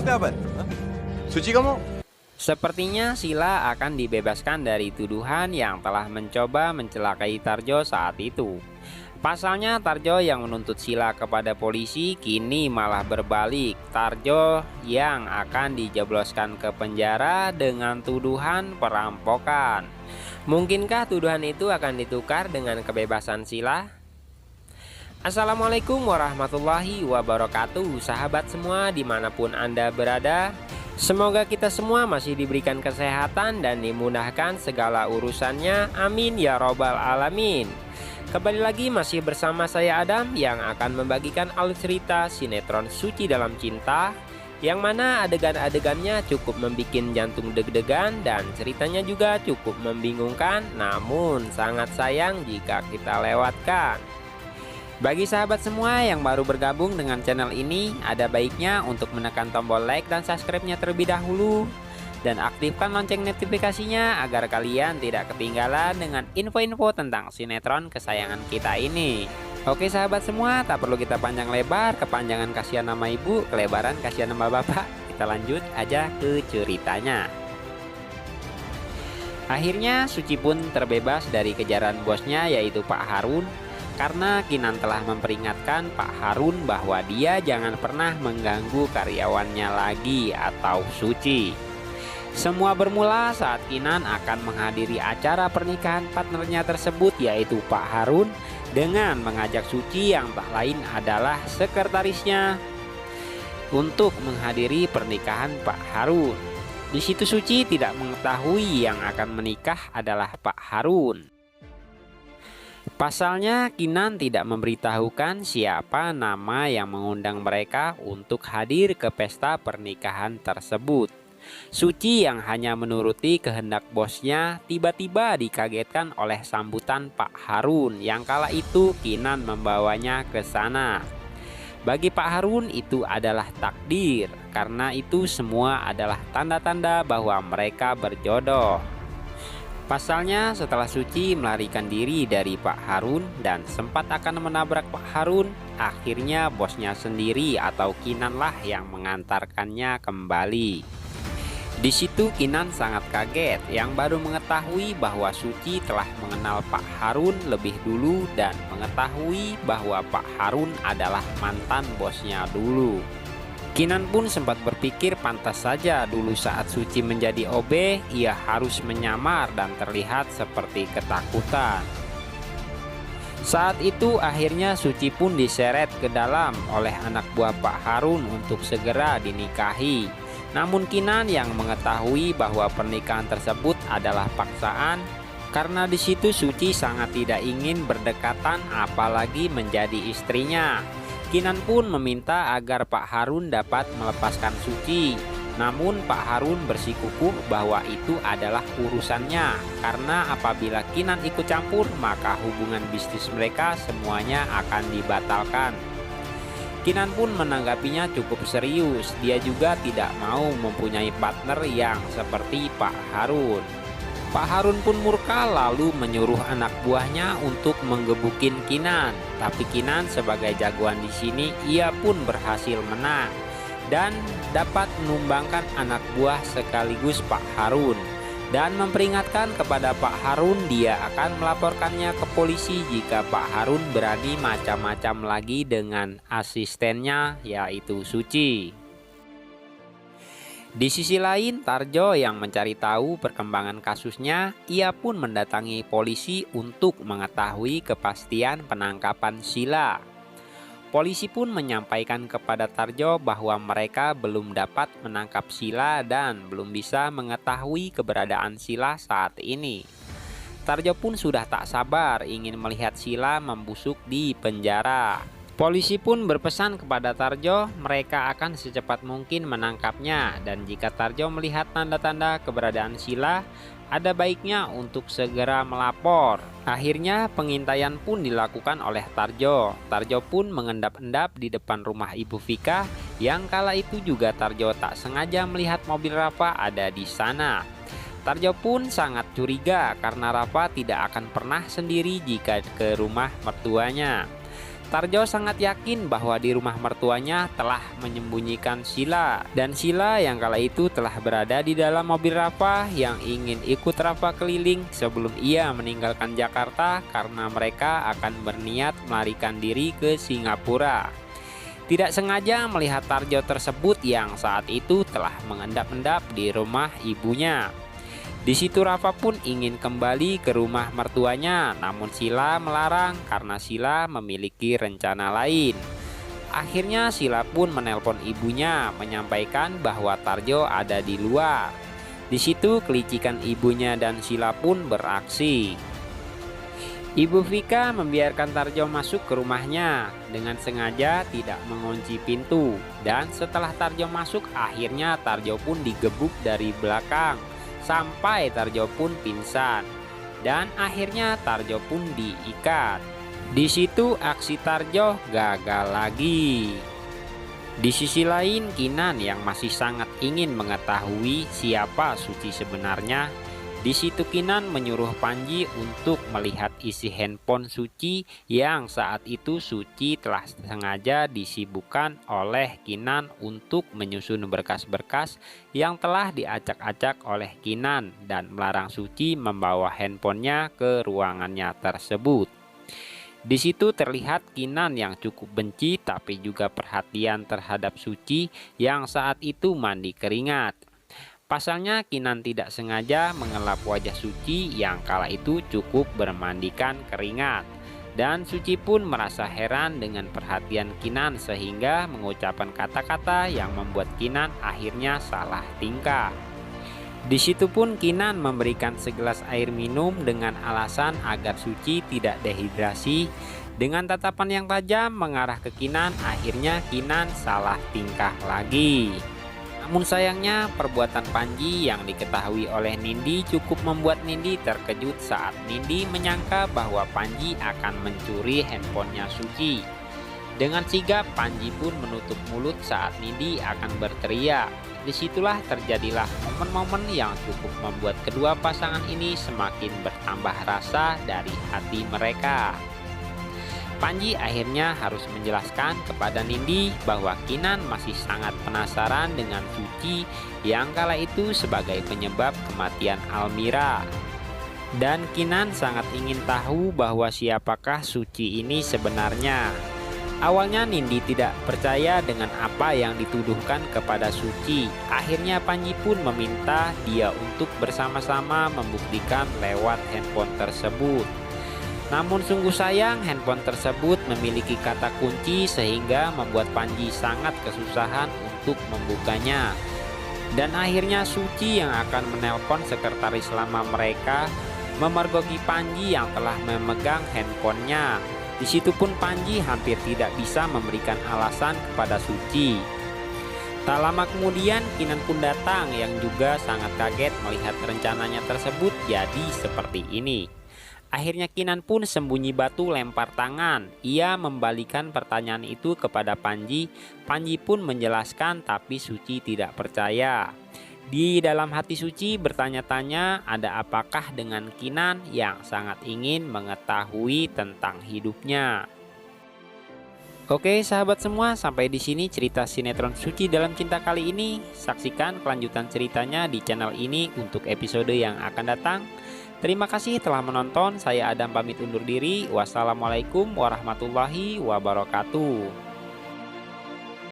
Maksudnya apa? Hah? Suci kamu? Sepertinya Sila akan dibebaskan dari tuduhan yang telah mencoba mencelakai Tarjo saat itu. Pasalnya Tarjo yang menuntut Sila kepada polisi kini malah berbalik. Tarjo yang akan dijebloskan ke penjara dengan tuduhan perampokan. Mungkinkah tuduhan itu akan ditukar dengan kebebasan Sila? Assalamualaikum warahmatullahi wabarakatuh. Sahabat semua dimanapun Anda berada, semoga kita semua masih diberikan kesehatan dan dimudahkan segala urusannya. Amin ya robbal alamin. Kembali lagi masih bersama saya Adam yang akan membagikan alur cerita sinetron Suci Dalam Cinta, yang mana adegan-adegannya cukup membuat jantung deg-degan dan ceritanya juga cukup membingungkan, namun sangat sayang jika kita lewatkan. Bagi sahabat semua yang baru bergabung dengan channel ini, ada baiknya untuk menekan tombol like dan subscribe-nya terlebih dahulu, dan aktifkan lonceng notifikasinya agar kalian tidak ketinggalan dengan info-info tentang sinetron kesayangan kita ini. Oke sahabat semua, tak perlu kita panjang lebar, kepanjangan kasihan nama ibu, kelebaran kasihan nama bapak. Kita lanjut aja ke ceritanya. Akhirnya Suci pun terbebas dari kejaran bosnya, yaitu Pak Harun, karena Kinan telah memperingatkan Pak Harun bahwa dia jangan pernah mengganggu karyawannya lagi atau Suci. Semua bermula saat Kinan akan menghadiri acara pernikahan partnernya tersebut, yaitu Pak Harun, dengan mengajak Suci yang tak lain adalah sekretarisnya untuk menghadiri pernikahan Pak Harun. Di situ Suci tidak mengetahui yang akan menikah adalah Pak Harun. Pasalnya Kinan tidak memberitahukan siapa nama yang mengundang mereka untuk hadir ke pesta pernikahan tersebut. Suci yang hanya menuruti kehendak bosnya tiba-tiba dikagetkan oleh sambutan Pak Harun yang kala itu Kinan membawanya ke sana. Bagi Pak Harun itu adalah takdir, karena itu semua adalah tanda-tanda bahwa mereka berjodoh. Pasalnya setelah Suci melarikan diri dari Pak Harun dan sempat akan menabrak Pak Harun, akhirnya bosnya sendiri atau Kinanlah yang mengantarkannya kembali. Di situ Kinan sangat kaget yang baru mengetahui bahwa Suci telah mengenal Pak Harun lebih dulu dan mengetahui bahwa Pak Harun adalah mantan bosnya dulu. Kinan pun sempat berpikir pantas saja dulu saat Suci menjadi OB, ia harus menyamar dan terlihat seperti ketakutan. Saat itu akhirnya Suci pun diseret ke dalam oleh anak buah Pak Harun untuk segera dinikahi. Namun Kinan yang mengetahui bahwa pernikahan tersebut adalah paksaan, karena di situ Suci sangat tidak ingin berdekatan apalagi menjadi istrinya. Kinan pun meminta agar Pak Harun dapat melepaskan Suci. Namun Pak Harun bersikukuh bahwa itu adalah urusannya, karena apabila Kinan ikut campur maka hubungan bisnis mereka semuanya akan dibatalkan. Kinan pun menanggapinya cukup serius. Dia juga tidak mau mempunyai partner yang seperti Pak Harun. Pak Harun pun murka lalu menyuruh anak buahnya untuk menggebukin Kinan. Tapi Kinan sebagai jagoan di sini, ia pun berhasil menang dan dapat menumbangkan anak buah sekaligus Pak Harun, dan memperingatkan kepada Pak Harun dia akan melaporkannya ke polisi jika Pak Harun berani macam-macam lagi dengan asistennya, yaitu Suci. Di sisi lain, Tarjo yang mencari tahu perkembangan kasusnya, ia pun mendatangi polisi untuk mengetahui kepastian penangkapan Sila. Polisi pun menyampaikan kepada Tarjo bahwa mereka belum dapat menangkap Sila dan belum bisa mengetahui keberadaan Sila saat ini. Tarjo pun sudah tak sabar ingin melihat Sila membusuk di penjara. Polisi pun berpesan kepada Tarjo mereka akan secepat mungkin menangkapnya, dan jika Tarjo melihat tanda-tanda keberadaan Sila, ada baiknya untuk segera melapor. Akhirnya pengintaian pun dilakukan oleh Tarjo. Tarjo pun mengendap-endap di depan rumah Ibu Vika, yang kala itu juga Tarjo tak sengaja melihat mobil Rafa ada di sana. Tarjo pun sangat curiga karena Rafa tidak akan pernah sendiri jika ke rumah mertuanya. Tarjo sangat yakin bahwa di rumah mertuanya telah menyembunyikan Sila, dan Sila yang kala itu telah berada di dalam mobil Rafa yang ingin ikut Rafa keliling sebelum ia meninggalkan Jakarta karena mereka akan berniat melarikan diri ke Singapura. Tidak sengaja melihat Tarjo tersebut yang saat itu telah mengendap-endap di rumah ibunya. Di situ Rafa pun ingin kembali ke rumah mertuanya, namun Sila melarang karena Sila memiliki rencana lain. Akhirnya Sila pun menelpon ibunya menyampaikan bahwa Tarjo ada di luar. Di situ kelicikan ibunya dan Sila pun beraksi. Ibu Vika membiarkan Tarjo masuk ke rumahnya dengan sengaja tidak mengunci pintu, dan setelah Tarjo masuk akhirnya Tarjo pun digebuk dari belakang sampai Tarjo pun pingsan, dan akhirnya Tarjo pun diikat. Di situ aksi Tarjo gagal lagi. Di sisi lain, Kinan yang masih sangat ingin mengetahui siapa Suci sebenarnya. Di situ Kinan menyuruh Panji untuk melihat isi handphone Suci yang saat itu Suci telah sengaja disibukkan oleh Kinan untuk menyusun berkas-berkas yang telah diacak-acak oleh Kinan dan melarang Suci membawa handphonenya ke ruangannya tersebut. Di situ terlihat Kinan yang cukup benci tapi juga perhatian terhadap Suci yang saat itu mandi keringat. Pasalnya Kinan tidak sengaja mengelap wajah Suci yang kala itu cukup bermandikan keringat. Dan Suci pun merasa heran dengan perhatian Kinan sehingga mengucapkan kata-kata yang membuat Kinan akhirnya salah tingkah. Di situ pun Kinan memberikan segelas air minum dengan alasan agar Suci tidak dehidrasi. Dengan tatapan yang tajam mengarah ke Kinan, akhirnya Kinan salah tingkah lagi. Namun sayangnya perbuatan Panji yang diketahui oleh Nindi cukup membuat Nindi terkejut saat Nindi menyangka bahwa Panji akan mencuri handphonenya Suci. Dengan sigap Panji pun menutup mulut saat Nindi akan berteriak. Disitulah terjadilah momen-momen yang cukup membuat kedua pasangan ini semakin bertambah rasa dari hati mereka. Panji akhirnya harus menjelaskan kepada Nindi bahwa Kinan masih sangat penasaran dengan Suci yang kala itu sebagai penyebab kematian Almira. Dan Kinan sangat ingin tahu bahwa siapakah Suci ini sebenarnya. Awalnya Nindi tidak percaya dengan apa yang dituduhkan kepada Suci. Akhirnya Panji pun meminta dia untuk bersama-sama membuktikan lewat handphone tersebut. Namun sungguh sayang handphone tersebut memiliki kata kunci sehingga membuat Panji sangat kesusahan untuk membukanya. Dan akhirnya Suci yang akan menelpon sekretaris lama mereka memergoki Panji yang telah memegang handphonenya. Di situ pun Panji hampir tidak bisa memberikan alasan kepada Suci. Tak lama kemudian Kinan pun datang yang juga sangat kaget melihat rencananya tersebut jadi seperti ini. Akhirnya Kinan pun sembunyi batu lempar tangan. Ia membalikan pertanyaan itu kepada Panji. Panji pun menjelaskan tapi Suci tidak percaya. Di dalam hati Suci bertanya-tanya ada apakah dengan Kinan yang sangat ingin mengetahui tentang hidupnya. Oke sahabat semua, sampai di sini cerita sinetron Suci Dalam Cinta kali ini. Saksikan kelanjutan ceritanya di channel ini untuk episode yang akan datang. Terima kasih telah menonton. Saya Adam pamit undur diri. Wassalamualaikum warahmatullahi wabarakatuh.